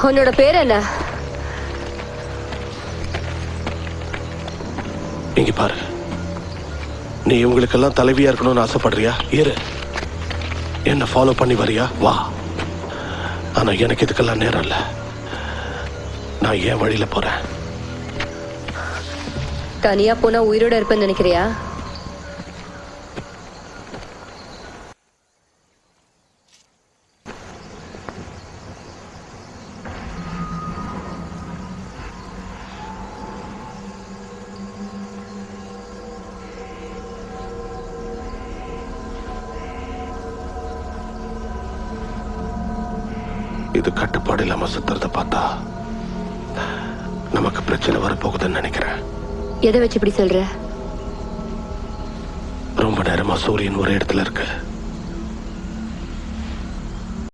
உன்னோட பேர் என்ன? இங்க பாரு, நீ இவங்களுக்கெல்லாம் தலைவியா இருக்கணும்னு ஆசைப்படுறியா? இரு, என்ன ஃபாலோ பண்ணி வரியா? வா. ஆனா எனக்கு இதுக்கெல்லாம் நேரம் இல்ல. நான் ஏன் வழியில போறேன். தனியா போனா உயிரோட இருப்பேன்னு நினைக்கிறியா? இது கட்டுப்பாடு இல்லாம சுத்துறத பார்த்தா நமக்கு பிரச்சனை வரப்போகுதுன்னு நினைக்கிறேன். எதை வச்சு இப்படி சொல்ற? ரொம்ப நேரமா சூரியன் ஒரே இடத்துல இருக்கு.